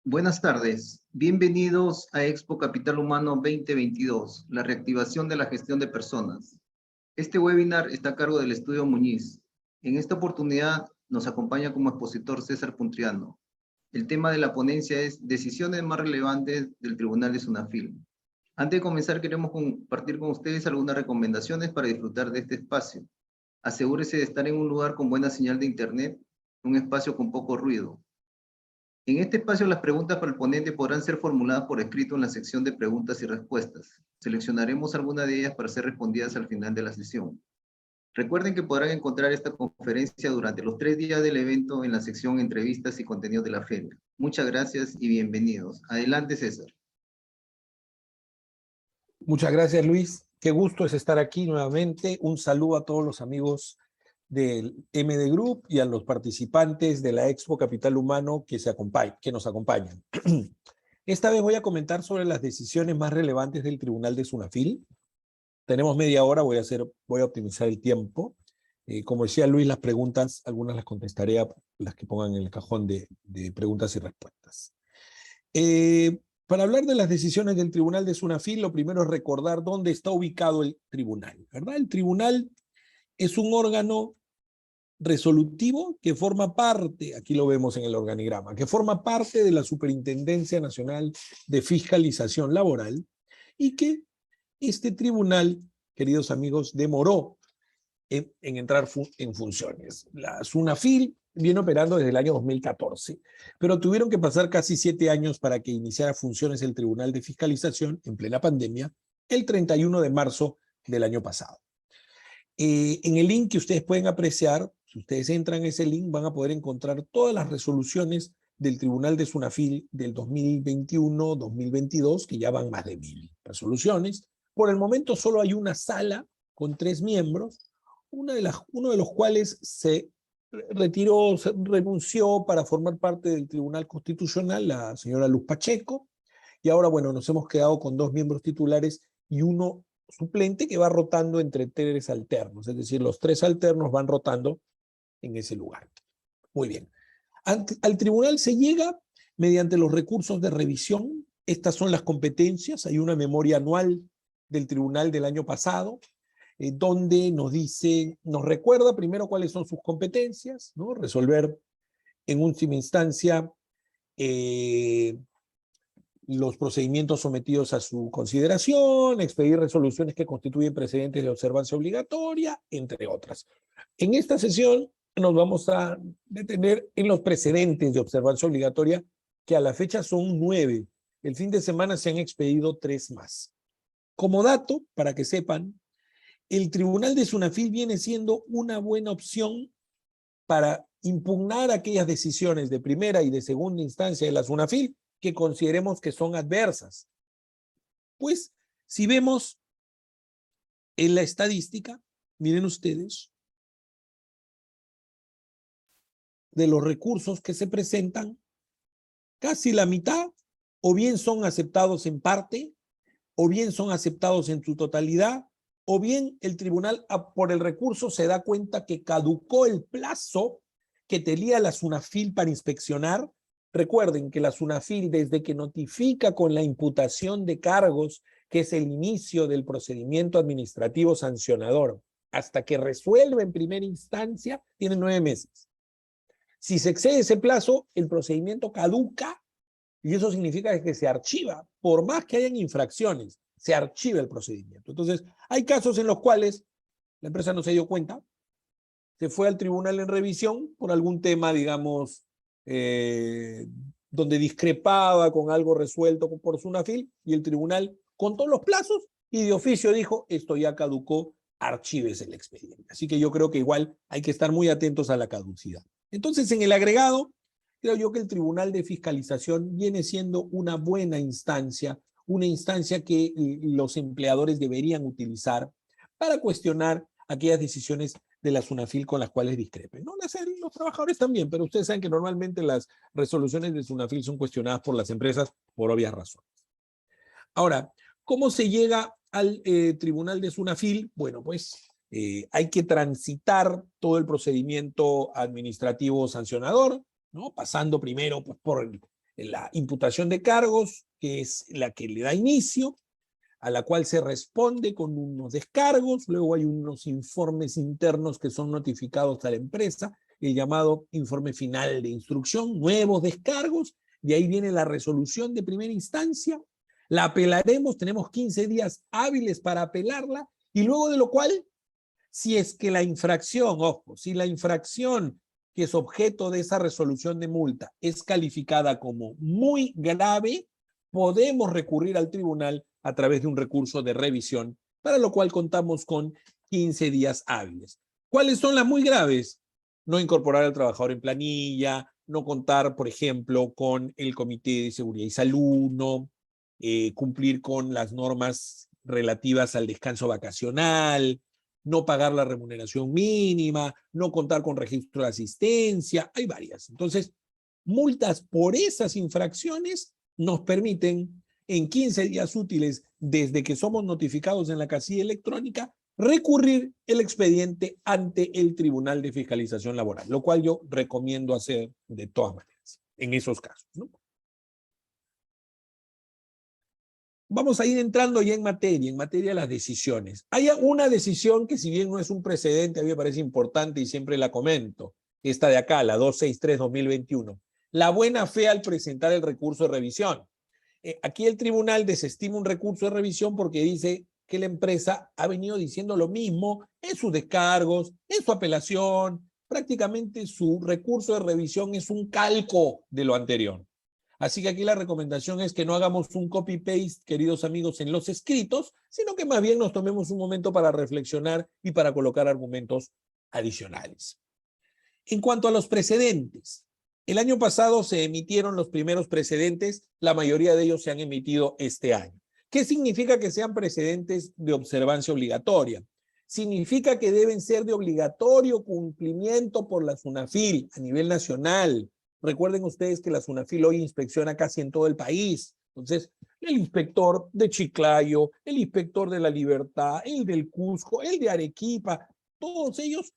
Buenas tardes, bienvenidos a Expo Capital Humano 2022, la reactivación de la gestión de personas. Este webinar está a cargo del Estudio Muñiz. En esta oportunidad nos acompaña como expositor César Puntriano. El tema de la ponencia es Decisiones más relevantes del Tribunal de Sunafil. Antes de comenzar queremos compartir con ustedes algunas recomendaciones para disfrutar de este espacio. Asegúrese de estar en un lugar con buena señal de internet, un espacio con poco ruido. En este espacio las preguntas para el ponente podrán ser formuladas por escrito en la sección de preguntas y respuestas. Seleccionaremos algunas de ellas para ser respondidas al final de la sesión. Recuerden que podrán encontrar esta conferencia durante los 3 días del evento en la sección Entrevistas y Contenidos de la feria. Muchas gracias y bienvenidos. Adelante, César. Muchas gracias, Luis. Qué gusto es estar aquí nuevamente. Un saludo a todos los amigos del MD Group y a los participantes de la Expo Capital Humano que nos acompañan. Esta vez voy a comentar sobre las decisiones más relevantes del Tribunal de Sunafil. Tenemos media hora, voy a optimizar el tiempo. Como decía Luis, las preguntas, algunas las contestaré a las que pongan en el cajón de preguntas y respuestas. Para hablar de las decisiones del Tribunal de Sunafil, lo primero es recordar dónde está ubicado el tribunal, ¿verdad? El tribunal es un órgano resolutivo que forma parte, aquí lo vemos en el organigrama, que forma parte de la Superintendencia Nacional de Fiscalización Laboral y que este tribunal, queridos amigos, demoró en entrar en funciones. La Sunafil viene operando desde el año 2014, pero tuvieron que pasar casi 7 años para que iniciara funciones el Tribunal de Fiscalización en plena pandemia el 31 de marzo del año pasado. En el link que ustedes pueden apreciar, si ustedes entran a ese link, van a poder encontrar todas las resoluciones del Tribunal de Sunafil del 2021-2022, que ya van más de 1000 resoluciones. Por el momento solo hay una sala con 3 miembros, uno de los cuales se renunció para formar parte del Tribunal Constitucional, la señora Luz Pacheco, y ahora, bueno, nos hemos quedado con 2 miembros titulares y uno suplente que va rotando entre 3 alternos, es decir, los 3 alternos van rotando en ese lugar. Muy bien. Al tribunal se llega mediante los recursos de revisión. Estas son las competencias. Hay una memoria anual del tribunal del año pasado, donde nos recuerda primero cuáles son sus competencias, ¿no? Resolver en última instancia los procedimientos sometidos a su consideración, expedir resoluciones que constituyen precedentes de observancia obligatoria, entre otras. En esta sesión nos vamos a detener en los precedentes de observancia obligatoria, que a la fecha son 9. El fin de semana se han expedido 3 más. Como dato, para que sepan, el Tribunal de Sunafil viene siendo una buena opción para impugnar aquellas decisiones de primera y de segunda instancia de la Sunafil que consideremos que son adversas. Pues, si vemos en la estadística, miren ustedes, de los recursos que se presentan, casi la mitad o bien son aceptados en parte, o bien son aceptados en su totalidad, o bien el tribunal por el recurso se da cuenta que caducó el plazo que tenía la Sunafil para inspeccionar. Recuerden que la Sunafil, desde que notifica con la imputación de cargos, que es el inicio del procedimiento administrativo sancionador, hasta que resuelve en primera instancia, tiene 9 meses. Si se excede ese plazo, el procedimiento caduca y eso significa que se archiva. Por más que hayan infracciones, se archiva el procedimiento. Entonces, hay casos en los cuales la empresa no se dio cuenta, se fue al tribunal en revisión por algún tema, digamos, donde discrepaba con algo resuelto por Sunafil, y el tribunal contó los plazos y de oficio dijo, esto ya caducó, archívese el expediente. Así que yo creo que igual hay que estar muy atentos a la caducidad. Entonces, en el agregado, creo yo que el Tribunal de Fiscalización viene siendo una buena instancia, una instancia que los empleadores deberían utilizar para cuestionar aquellas decisiones de la Sunafil con las cuales discrepen. ¿No? Los trabajadores también, pero ustedes saben que normalmente las resoluciones de Sunafil son cuestionadas por las empresas por obvias razones. Ahora, ¿cómo se llega al tribunal de Sunafil? Bueno, pues hay que transitar todo el procedimiento administrativo sancionador, ¿no? Pasando primero pues, por la imputación de cargos, que es la que le da inicio, a la cual se responde con unos descargos, luego hay unos informes internos que son notificados a la empresa, el llamado informe final de instrucción, nuevos descargos, de ahí viene la resolución de primera instancia, la apelaremos, tenemos 15 días hábiles para apelarla, y luego de lo cual, si es que la infracción, ojo, si la infracción que es objeto de esa resolución de multa es calificada como muy grave, podemos recurrir al tribunal a través de un recurso de revisión, para lo cual contamos con 15 días hábiles. ¿Cuáles son las muy graves? No incorporar al trabajador en planilla, no contar, por ejemplo, con el Comité de Seguridad y Salud, no cumplir con las normas relativas al descanso vacacional, no pagar la remuneración mínima, no contar con registro de asistencia, hay varias. Entonces, multas por esas infracciones nos permiten en 15 días útiles desde que somos notificados en la casilla electrónica recurrir el expediente ante el Tribunal de Fiscalización Laboral, lo cual yo recomiendo hacer de todas maneras en esos casos, ¿no? Vamos a ir entrando ya en materia de las decisiones. Hay una decisión que, si bien no es un precedente, a mí me parece importante y siempre la comento, esta de acá, la 263/2021. La buena fe al presentar el recurso de revisión. Aquí el tribunal desestima un recurso de revisión porque dice que la empresa ha venido diciendo lo mismo en sus descargos, en su apelación. Prácticamente su recurso de revisión es un calco de lo anterior. Así que aquí la recomendación es que no hagamos un copy-paste, queridos amigos, en los escritos, sino que más bien nos tomemos un momento para reflexionar y para colocar argumentos adicionales. En cuanto a los precedentes, el año pasado se emitieron los primeros precedentes, la mayoría de ellos se han emitido este año. ¿Qué significa que sean precedentes de observancia obligatoria? Significa que deben ser de obligatorio cumplimiento por la SUNAFIL a nivel nacional. Recuerden ustedes que la SUNAFIL hoy inspecciona casi en todo el país. Entonces, el inspector de Chiclayo, el inspector de La Libertad, el del Cusco, el de Arequipa, todos ellos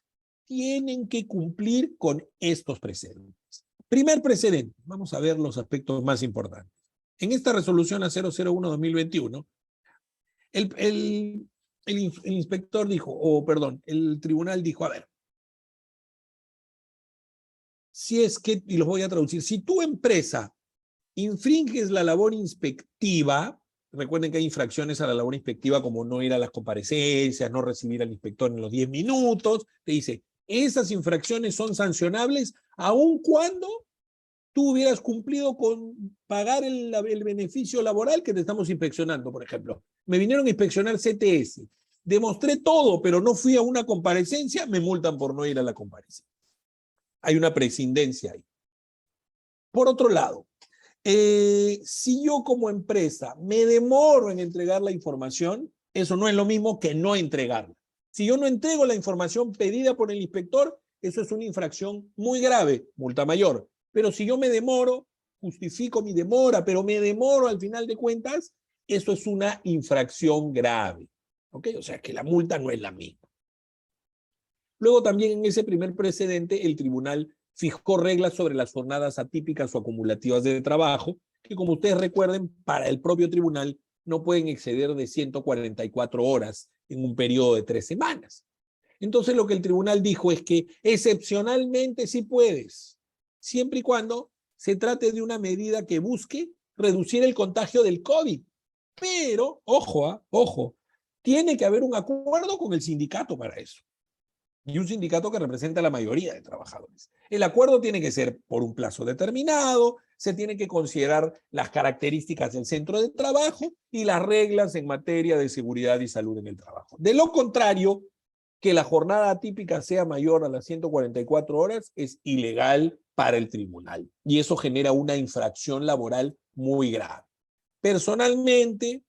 tienen que cumplir con estos precedentes. Primer precedente, vamos a ver los aspectos más importantes. En esta resolución a 001/2021, el inspector dijo, el tribunal dijo, a ver, si es que, y los voy a traducir, si tu empresa infringes la labor inspectiva, recuerden que hay infracciones a la labor inspectiva como no ir a las comparecencias, no recibir al inspector en los 10 minutos, te dice, esas infracciones son sancionables aun cuando tú hubieras cumplido con pagar el beneficio laboral que te estamos inspeccionando, por ejemplo. Me vinieron a inspeccionar CTS, demostré todo, pero no fui a una comparecencia, me multan por no ir a la comparecencia. Hay una prescindencia ahí. Por otro lado, si yo como empresa me demoro en entregar la información, eso no es lo mismo que no entregarla. Si yo no entrego la información pedida por el inspector, eso es una infracción muy grave, multa mayor. Pero si yo me demoro, justifico mi demora, pero me demoro al final de cuentas, eso es una infracción grave. ¿Ok? O sea que la multa no es la misma. Luego también en ese primer precedente, el tribunal fijó reglas sobre las jornadas atípicas o acumulativas de trabajo, que como ustedes recuerden, para el propio tribunal no pueden exceder de 144 horas en un periodo de 3 semanas. Entonces lo que el tribunal dijo es que excepcionalmente sí puedes, siempre y cuando se trate de una medida que busque reducir el contagio del COVID. Pero, ojo, tiene que haber un acuerdo con el sindicato para eso. Y un sindicato que representa a la mayoría de trabajadores. El acuerdo tiene que ser por un plazo determinado, se tiene que considerar las características del centro de trabajo y las reglas en materia de seguridad y salud en el trabajo. De lo contrario, que la jornada atípica sea mayor a las 144 horas es ilegal para el tribunal y eso genera una infracción laboral muy grave. Personalmente,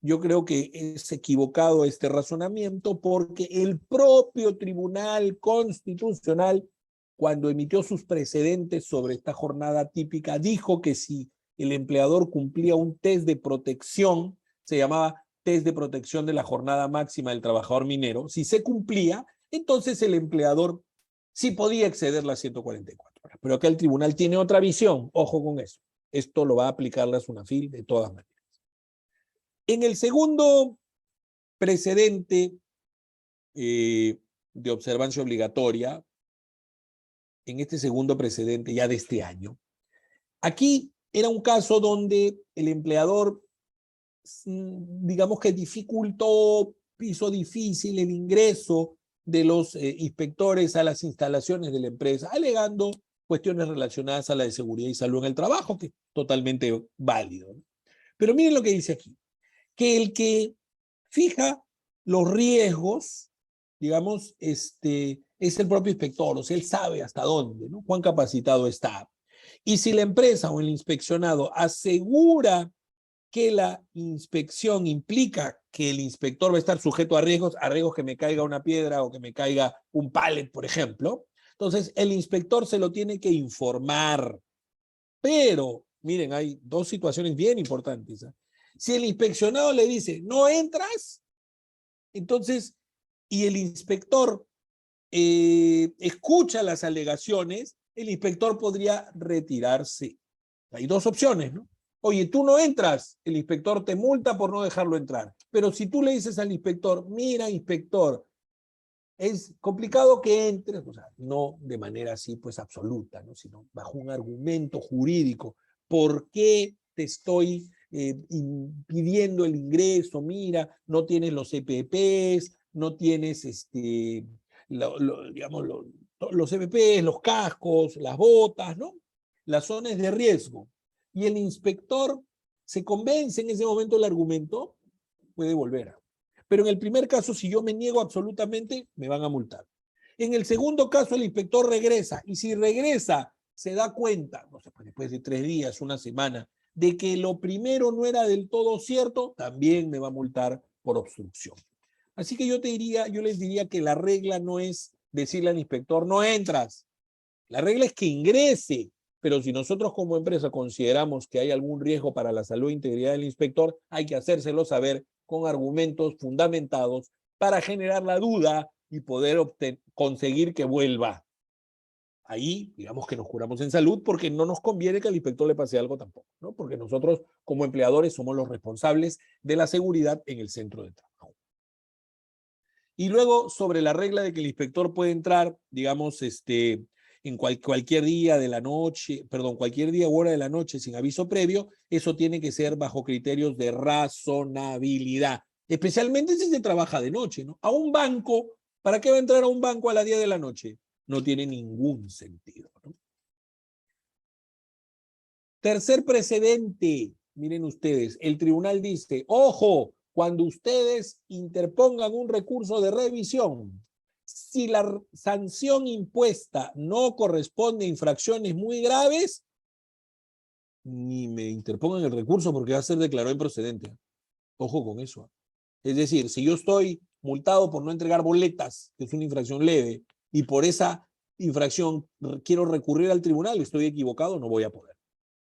yo creo que es equivocado este razonamiento porque el propio Tribunal Constitucional, cuando emitió sus precedentes sobre esta jornada típica, dijo que si el empleador cumplía un test de protección, se llamaba test de protección de la jornada máxima del trabajador minero, si se cumplía, entonces el empleador sí podía exceder las 144 horas. Pero acá el tribunal tiene otra visión, ojo con eso. Esto lo va a aplicar la SUNAFIL de todas maneras. En el segundo precedente de observancia obligatoria, en este segundo precedente ya de este año, aquí era un caso donde el empleador, digamos que dificultó, hizo difícil el ingreso de los inspectores a las instalaciones de la empresa, alegando cuestiones relacionadas a la de seguridad y salud en el trabajo, que es totalmente válido, ¿no? Pero miren lo que dice aquí, que el que fija los riesgos, digamos, es el propio inspector, o sea, él sabe hasta dónde, ¿no? Cuán capacitado está. Y si la empresa o el inspeccionado asegura que la inspección implica que el inspector va a estar sujeto a riesgos que me caiga una piedra o que me caiga un pallet, por ejemplo, entonces el inspector se lo tiene que informar. Pero, miren, hay dos situaciones bien importantes, ¿eh? Si el inspeccionado le dice, no entras, entonces, y el inspector escucha las alegaciones, el inspector podría retirarse. Hay dos opciones, ¿no? Oye, tú no entras, el inspector te multa por no dejarlo entrar. Pero si tú le dices al inspector, mira, inspector, es complicado que entres, o sea, no de manera así pues absoluta, ¿no? Sino bajo un argumento jurídico. ¿Por qué te estoy impidiendo el ingreso? Mira, no tienes los EPPs, no tienes digamos, los EPPs, los cascos, las botas, ¿no? Las zonas de riesgo. Y el inspector se convence en ese momento del argumento, puede volver. Pero en el primer caso, si yo me niego absolutamente, me van a multar. En el segundo caso, el inspector regresa, y si regresa, se da cuenta, no sé, pues después de 3 días, una semana, de que lo primero no era del todo cierto, también me va a multar por obstrucción. Así que yo les diría que la regla no es decirle al inspector, no entras. La regla es que ingrese, pero si nosotros como empresa consideramos que hay algún riesgo para la salud e integridad del inspector, hay que hacérselo saber con argumentos fundamentados para generar la duda y poder conseguir que vuelva. Ahí, digamos que nos curamos en salud porque no nos conviene que al inspector le pase algo tampoco, ¿no? Porque nosotros como empleadores somos los responsables de la seguridad en el centro de trabajo. Y luego, sobre la regla de que el inspector puede entrar, digamos, en cualquier día de la noche, perdón, cualquier día u hora de la noche sin aviso previo, eso tiene que ser bajo criterios de razonabilidad, especialmente si se trabaja de noche, ¿no? A un banco, ¿para qué va a entrar a un banco a las 10 de la noche? No tiene ningún sentido, ¿no? Tercer precedente, miren ustedes, el tribunal dice, ojo, cuando ustedes interpongan un recurso de revisión, si la sanción impuesta no corresponde a infracciones muy graves, ni me interpongan el recurso porque va a ser declarado improcedente. Ojo con eso. Es decir, si yo estoy multado por no entregar boletas, que es una infracción leve, y por esa infracción quiero recurrir al tribunal, estoy equivocado, no voy a poder.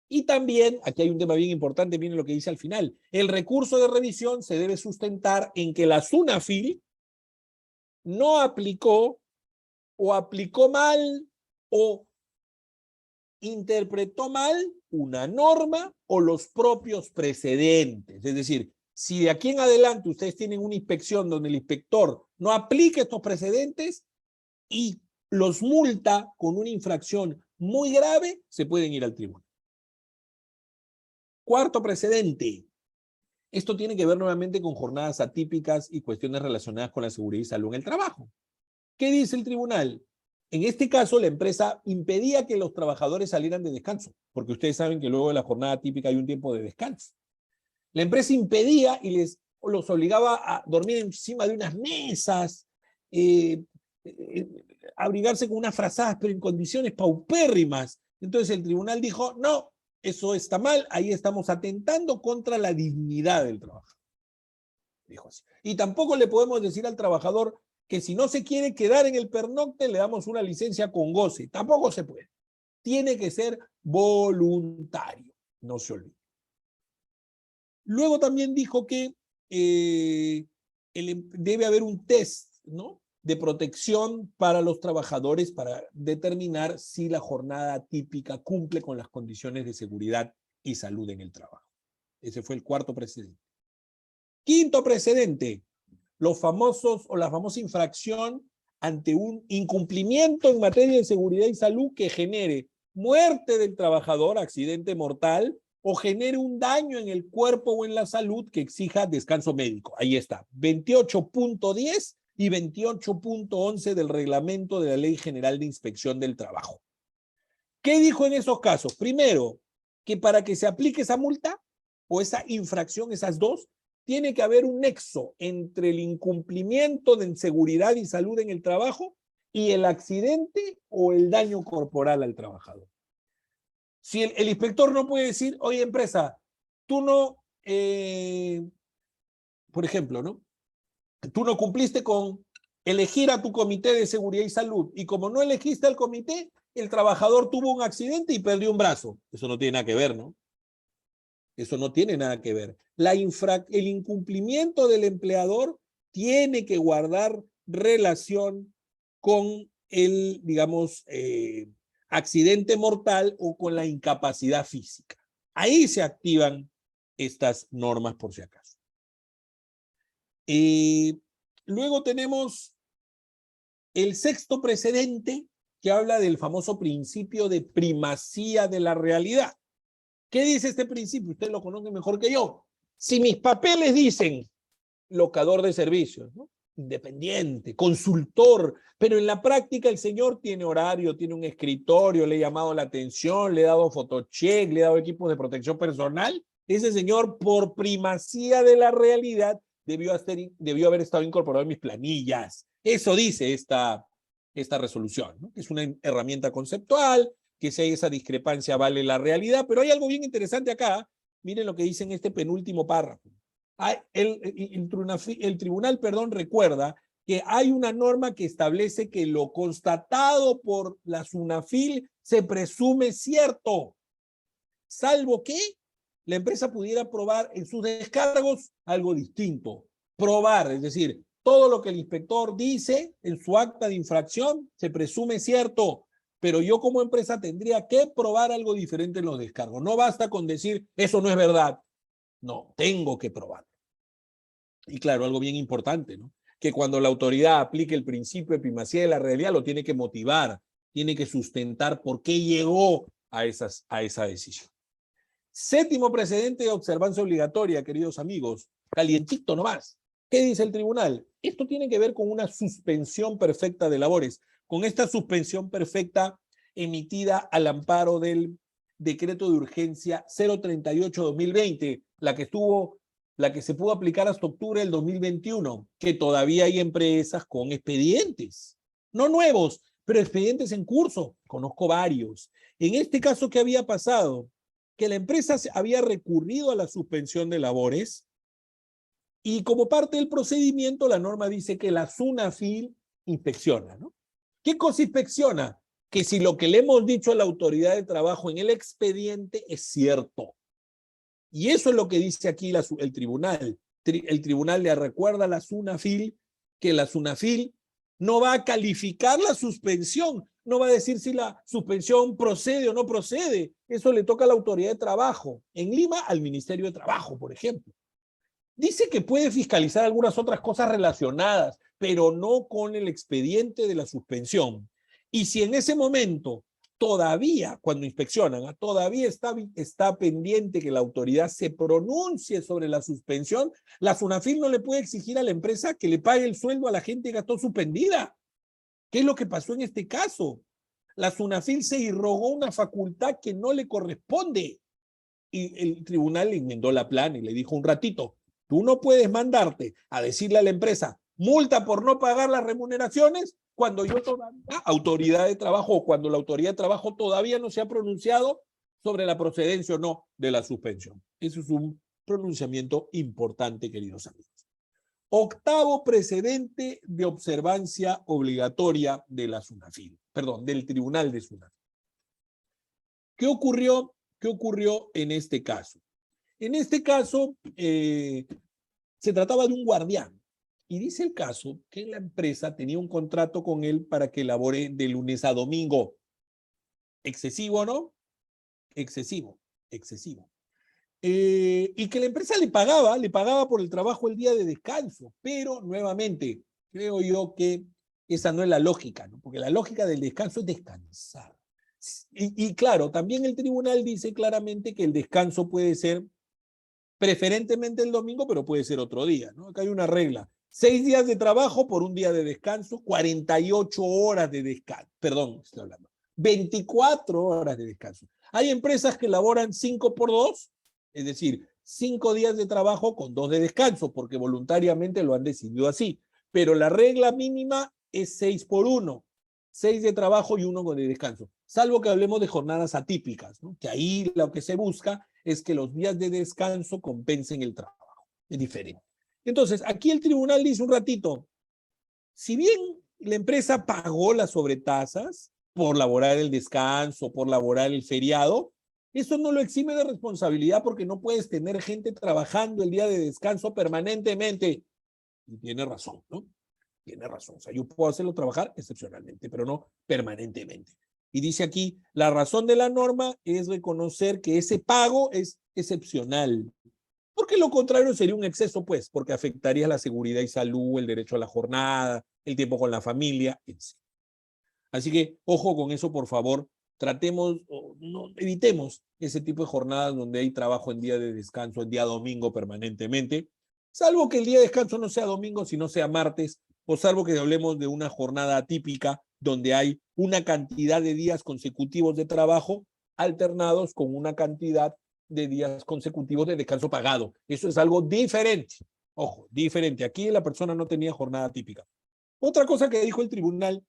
Y también, aquí hay un tema bien importante, miren lo que dice al final, el recurso de revisión se debe sustentar en que la SUNAFIL no aplicó o aplicó mal o interpretó mal una norma o los propios precedentes. Es decir, si de aquí en adelante ustedes tienen una inspección donde el inspector no aplique estos precedentes y los multa con una infracción muy grave, se pueden ir al tribunal. Cuarto precedente. Esto tiene que ver nuevamente con jornadas atípicas y cuestiones relacionadas con la seguridad y salud en el trabajo. ¿Qué dice el tribunal? En este caso, la empresa impedía que los trabajadores salieran de descanso, porque ustedes saben que luego de la jornada atípica hay un tiempo de descanso. La empresa impedía y los obligaba a dormir encima de unas mesas, abrigarse con unas frazadas, pero en condiciones paupérrimas. Entonces el tribunal dijo, no, eso está mal, ahí estamos atentando contra la dignidad del trabajador. Dijo así. Y tampoco le podemos decir al trabajador que si no se quiere quedar en el pernocte, le damos una licencia con goce. Tampoco se puede. Tiene que ser voluntario, no se olvide. Luego también dijo que debe haber un test, ¿no?, de protección para los trabajadores para determinar si la jornada típica cumple con las condiciones de seguridad y salud en el trabajo. Ese fue el cuarto precedente. Quinto precedente, los famosos o la famosa infracción ante un incumplimiento en materia de seguridad y salud que genere muerte del trabajador, accidente mortal, o genere un daño en el cuerpo o en la salud que exija descanso médico. Ahí está, 28.10 y 28.11 del reglamento de la Ley General de Inspección del Trabajo. ¿Qué dijo en esos casos? Primero, que para que se aplique esa multa o esa infracción, esas dos, tiene que haber un nexo entre el incumplimiento de seguridad y salud en el trabajo y el accidente o el daño corporal al trabajador. Si el inspector no puede decir, oye, empresa, tú no, por ejemplo, ¿no? Tú no cumpliste con elegir a tu comité de seguridad y salud y como no elegiste al comité, el trabajador tuvo un accidente y perdió un brazo. Eso no tiene nada que ver, ¿no? Eso no tiene nada que ver. El incumplimiento del empleador tiene que guardar relación con el, digamos, accidente mortal o con la incapacidad física. Ahí se activan estas normas por si acaso. Luego tenemos el sexto precedente que habla del famoso principio de primacía de la realidad. ¿Qué dice este principio? Usted lo conoce mejor que yo. Si mis papeles dicen locador de servicios, ¿no? Independiente, consultor, pero en la práctica el señor tiene horario, tiene un escritorio, le he llamado la atención, le he dado photocheck, le he dado equipos de protección personal, ese señor por primacía de la realidad debió haber estado incorporado en mis planillas. Eso dice esta resolución, ¿no? Que es una herramienta conceptual, que si hay esa discrepancia vale la realidad, pero hay algo bien interesante acá. Miren lo que dice en este penúltimo párrafo. El tribunal, recuerda que hay una norma que establece que lo constatado por la SUNAFIL se presume cierto, salvo que la empresa pudiera probar en sus descargos algo distinto. Probar, es decir, todo lo que el inspector dice en su acta de infracción se presume cierto, pero yo como empresa tendría que probar algo diferente en los descargos. No basta con decir, eso no es verdad. No, tengo que probarlo. Y claro, algo bien importante, ¿no? Que cuando la autoridad aplique el principio de primacía de la realidad, lo tiene que motivar, tiene que sustentar por qué llegó a esa decisión. Séptimo precedente de observancia obligatoria, queridos amigos, calientito nomás. ¿Qué dice el tribunal? Esto tiene que ver con una suspensión perfecta de labores, con esta suspensión perfecta emitida al amparo del decreto de urgencia 038-2020, la que se pudo aplicar hasta octubre del 2021, que todavía hay empresas con expedientes, no nuevos, pero expedientes en curso. Conozco varios. En este caso, ¿qué había pasado? Que la empresa había recurrido a la suspensión de labores y como parte del procedimiento la norma dice que la SUNAFIL inspecciona, ¿no? ¿Qué cosa inspecciona? Que si lo que le hemos dicho a la autoridad de trabajo en el expediente es cierto. Y eso es lo que dice aquí el tribunal. El tribunal le recuerda a la SUNAFIL que la SUNAFIL no va a calificar la suspensión, no va a decir si la suspensión procede o no procede. Eso le toca a la autoridad de trabajo. En Lima, al Ministerio de Trabajo, por ejemplo. Dice que puede fiscalizar algunas otras cosas relacionadas, pero no con el expediente de la suspensión. Y si en ese momento todavía, cuando inspeccionan, todavía está pendiente que la autoridad se pronuncie sobre la suspensión, la SUNAFIL no le puede exigir a la empresa que le pague el sueldo a la gente que está suspendida. ¿Qué es lo que pasó en este caso? La SUNAFIL se irrogó una facultad que no le corresponde y el tribunal le enmendó la plana y le dijo un ratito, tú no puedes mandarte a decirle a la empresa multa por no pagar las remuneraciones cuando yo todavía, autoridad de trabajo, o cuando la autoridad de trabajo todavía no se ha pronunciado sobre la procedencia o no de la suspensión. Eso es un pronunciamiento importante, queridos amigos. Octavo precedente de observancia obligatoria de la SUNAFIL, del Tribunal de SUNAFIL. ¿Qué ocurrió en este caso? En este caso, se trataba de un guardián. Y dice el caso que la empresa tenía un contrato con él para que labore de lunes a domingo. ¿Excesivo o no? Excesivo. y que la empresa le pagaba por el trabajo el día de descanso, pero nuevamente, creo yo que esa no es la lógica, ¿no? Porque la lógica del descanso es descansar. Y claro, también el tribunal dice claramente que el descanso puede ser preferentemente el domingo, pero puede ser otro día, ¿no? Acá hay una regla: 6 días de trabajo por un día de descanso, 48 horas de descanso, perdón, estoy hablando, 24 horas de descanso. Hay empresas que elaboran 5 por 2, es decir, 5 días de trabajo con 2 de descanso, porque voluntariamente lo han decidido así, pero la regla mínima es 6 por 1, 6 de trabajo y 1 de descanso, salvo que hablemos de jornadas atípicas, ¿no? Que ahí lo que se busca es que los días de descanso compensen el trabajo. Es diferente. Entonces, aquí el tribunal dice un ratito, si bien la empresa pagó las sobretasas por laborar el descanso, por laborar el feriado, eso no lo exime de responsabilidad, porque no puedes tener gente trabajando el día de descanso permanentemente. Y tiene razón, ¿no? Tiene razón. O sea, yo puedo hacerlo trabajar excepcionalmente, pero no permanentemente. Y dice aquí, la razón de la norma es reconocer que ese pago es excepcional, porque lo contrario sería un exceso, pues, porque afectaría la seguridad y salud, el derecho a la jornada, el tiempo con la familia, etc. Así que, ojo con eso, por favor. Tratemos, no, evitemos ese tipo de jornadas donde hay trabajo en día de descanso, en día domingo permanentemente, salvo que el día de descanso no sea domingo, sino sea martes, o salvo que hablemos de una jornada atípica donde hay una cantidad de días consecutivos de trabajo alternados con una cantidad de días consecutivos de descanso pagado. Eso es algo diferente. Ojo, diferente. Aquí la persona no tenía jornada típica. Otra cosa que dijo el tribunal,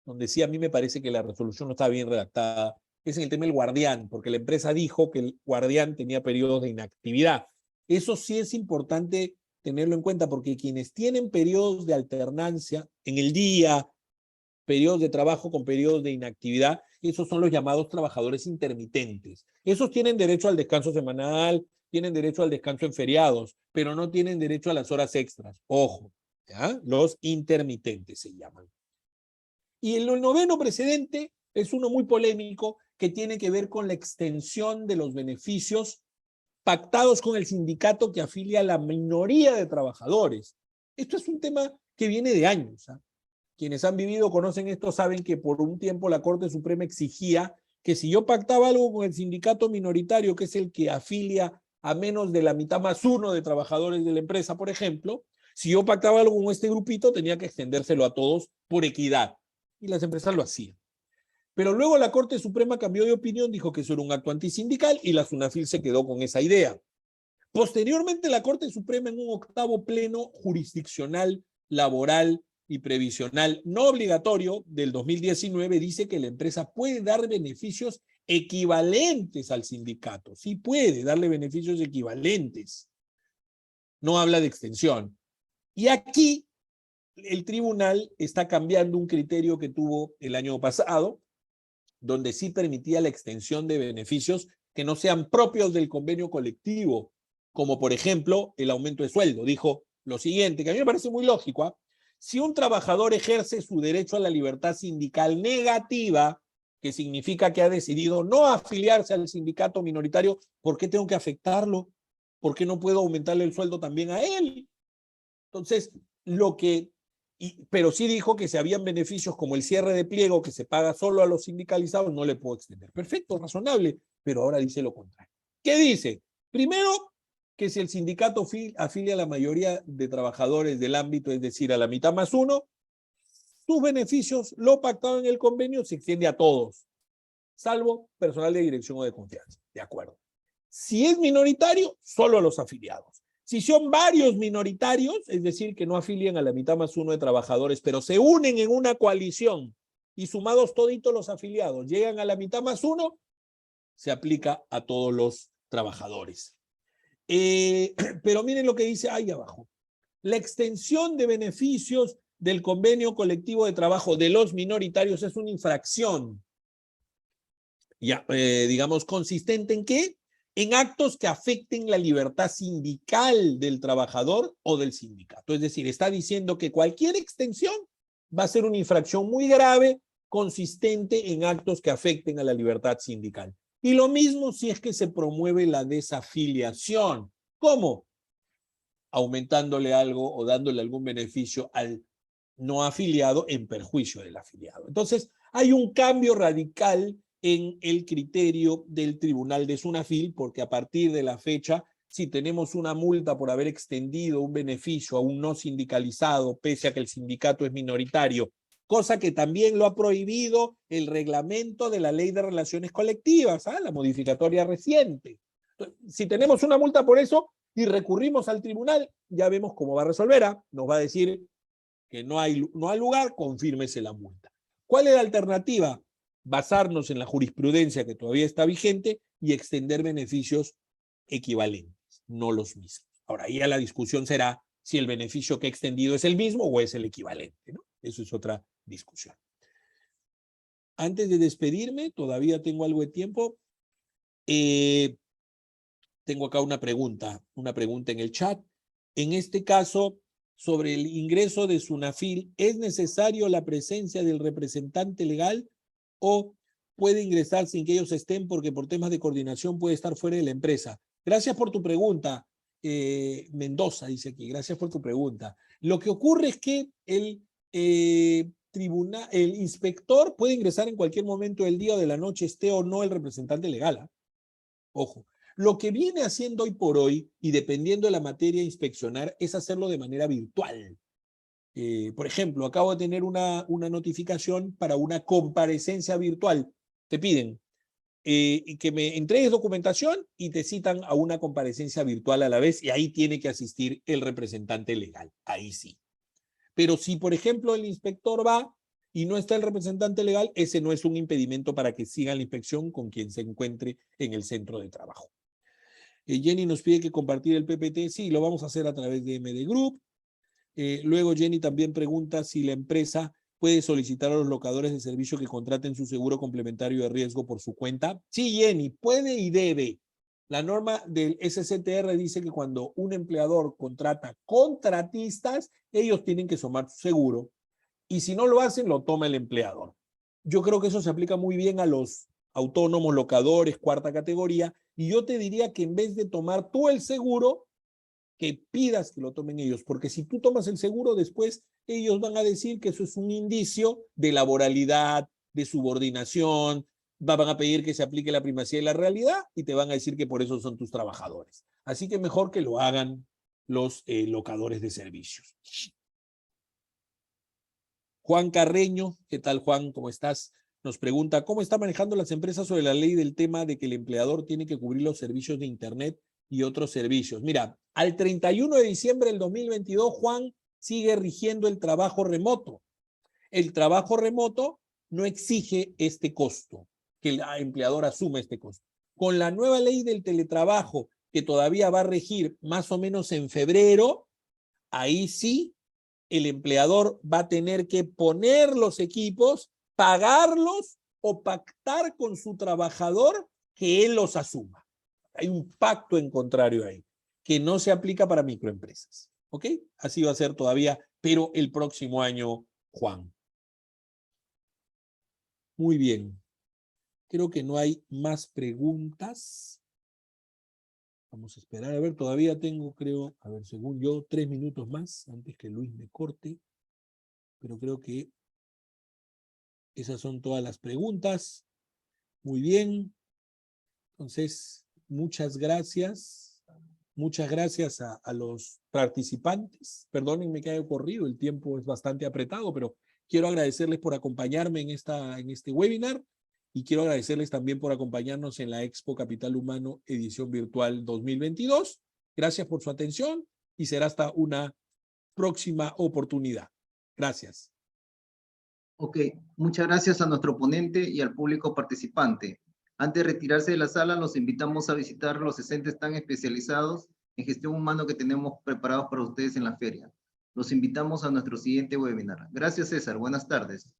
donde sí a mí me parece que la resolución no está bien redactada, es en el tema del guardián, porque la empresa dijo que el guardián tenía periodos de inactividad. Eso sí es importante tenerlo en cuenta, porque quienes tienen periodos de alternancia en el día, periodos de trabajo con periodos de inactividad, esos son los llamados trabajadores intermitentes. Esos tienen derecho al descanso semanal, tienen derecho al descanso en feriados, pero no tienen derecho a las horas extras. Ojo, ¿ya? Los intermitentes se llaman. Y el noveno precedente es uno muy polémico, que tiene que ver con la extensión de los beneficios pactados con el sindicato que afilia a la minoría de trabajadores. Esto es un tema que viene de años, ¿eh? Quienes han vivido conocen esto, saben que por un tiempo la Corte Suprema exigía que si yo pactaba algo con el sindicato minoritario, que es el que afilia a menos de la mitad más uno de trabajadores de la empresa, por ejemplo, si yo pactaba algo con este grupito, tenía que extendérselo a todos por equidad. Y las empresas lo hacían. Pero luego la Corte Suprema cambió de opinión, dijo que eso era un acto antisindical y la SUNAFIL se quedó con esa idea. Posteriormente, la Corte Suprema, en un octavo pleno jurisdiccional, laboral y previsional no obligatorio del 2019, dice que la empresa puede dar beneficios equivalentes al sindicato. Sí puede darle beneficios equivalentes. No habla de extensión. Y aquí el tribunal está cambiando un criterio que tuvo el año pasado, donde sí permitía la extensión de beneficios que no sean propios del convenio colectivo, como por ejemplo el aumento de sueldo. Dijo lo siguiente, que a mí me parece muy lógico, ¿eh? Si un trabajador ejerce su derecho a la libertad sindical negativa, que significa que ha decidido no afiliarse al sindicato minoritario, ¿por qué tengo que afectarlo? ¿Por qué no puedo aumentarle el sueldo también a él? Entonces, pero sí dijo que si habían beneficios como el cierre de pliego que se paga solo a los sindicalizados, no le puedo extender. Perfecto, razonable, pero ahora dice lo contrario. ¿Qué dice? Primero, que si el sindicato afilia a la mayoría de trabajadores del ámbito, es decir, a la mitad más uno, sus beneficios, lo pactado en el convenio, se extiende a todos, salvo personal de dirección o de confianza. De acuerdo. Si es minoritario, solo a los afiliados. Si son varios minoritarios, es decir, que no afilian a la mitad más uno de trabajadores, pero se unen en una coalición y sumados toditos los afiliados llegan a la mitad más uno, se aplica a todos los trabajadores. Pero miren lo que dice ahí abajo. La extensión de beneficios del convenio colectivo de trabajo de los minoritarios es una infracción, ya, digamos, consistente en ¿qué? En actos que afecten la libertad sindical del trabajador o del sindicato. Es decir, está diciendo que cualquier extensión va a ser una infracción muy grave, consistente en actos que afecten a la libertad sindical. Y lo mismo si es que se promueve la desafiliación. ¿Cómo? Aumentándole algo o dándole algún beneficio al no afiliado en perjuicio del afiliado. Entonces, hay un cambio radical en el criterio del Tribunal de Sunafil, porque a partir de la fecha, si tenemos una multa por haber extendido un beneficio a un no sindicalizado, pese a que el sindicato es minoritario, cosa que también lo ha prohibido el reglamento de la Ley de Relaciones Colectivas, la modificatoria reciente. Si tenemos una multa por eso y recurrimos al tribunal, ya vemos cómo va a resolver. Nos va a decir que no hay lugar, confírmese la multa. ¿Cuál es la alternativa? Basarnos en la jurisprudencia que todavía está vigente y extender beneficios equivalentes, no los mismos. Ahora, ya la discusión será si el beneficio que he extendido es el mismo o es el equivalente, ¿no? Eso es otra discusión. Antes de despedirme, todavía tengo algo de tiempo. Tengo acá una pregunta en el chat. En este caso, sobre el ingreso de Sunafil, ¿es necesario la presencia del representante legal o puede ingresar sin que ellos estén porque por temas de coordinación puede estar fuera de la empresa? Gracias por tu pregunta, Mendoza dice aquí, gracias por tu pregunta. Lo que ocurre es que el inspector puede ingresar en cualquier momento del día o de la noche, esté o no el representante legal. Ojo. Lo que viene haciendo hoy por hoy, y dependiendo de la materia a inspeccionar, es hacerlo de manera virtual. Por ejemplo, acabo de tener una notificación para una comparecencia virtual. Te piden que me entregues documentación y te citan a una comparecencia virtual a la vez, y ahí tiene que asistir el representante legal. Ahí sí. Pero si, por ejemplo, el inspector va y no está el representante legal, ese no es un impedimento para que siga la inspección con quien se encuentre en el centro de trabajo. Jenny nos pide que compartir el PPT. Sí, lo vamos a hacer a través de MD Group. Luego Jenny también pregunta si la empresa puede solicitar a los locadores de servicio que contraten su seguro complementario de riesgo por su cuenta. Sí, Jenny, puede y debe. La norma del SCTR dice que cuando un empleador contrata contratistas, ellos tienen que sumar su seguro. Y si no lo hacen, lo toma el empleador. Yo creo que eso se aplica muy bien a los autónomos, locadores, cuarta categoría, y yo te diría que en vez de tomar tú el seguro, que pidas que lo tomen ellos, porque si tú tomas el seguro, después ellos van a decir que eso es un indicio de laboralidad, de subordinación, van a pedir que se aplique la primacía de la realidad y te van a decir que por eso son tus trabajadores. Así que mejor que lo hagan los locadores de servicios. Juan Carreño, ¿qué tal, Juan? ¿Cómo estás? Nos pregunta, ¿cómo están manejando las empresas sobre la ley del tema de que el empleador tiene que cubrir los servicios de Internet y otros servicios? Mira, al 31 de diciembre del 2022, Juan, sigue rigiendo el trabajo remoto. El trabajo remoto no exige este costo, que el empleador asuma este costo. Con la nueva ley del teletrabajo, que todavía va a regir más o menos en febrero, ahí sí el empleador va a tener que poner los equipos, pagarlos o pactar con su trabajador que él los asuma. Hay un pacto en contrario ahí, que no se aplica para microempresas. ¿Ok? Así va a ser todavía, pero el próximo año, Juan. Muy bien. Creo que no hay más preguntas. Vamos a esperar. A ver, todavía tengo, creo, a ver, según yo, 3 minutos más antes que Luis me corte. Pero creo que esas son todas las preguntas. Muy bien. Entonces, muchas gracias. Muchas gracias a los participantes. Perdónenme que haya corrido, el tiempo es bastante apretado, pero quiero agradecerles por acompañarme en este webinar y quiero agradecerles también por acompañarnos en la Expo Capital Humano edición virtual 2022. Gracias por su atención y será hasta una próxima oportunidad. Gracias. Ok, muchas gracias a nuestro ponente y al público participante. Antes de retirarse de la sala, los invitamos a visitar los stands tan especializados en gestión humana que tenemos preparados para ustedes en la feria. Los invitamos a nuestro siguiente webinar. Gracias, César. Buenas tardes.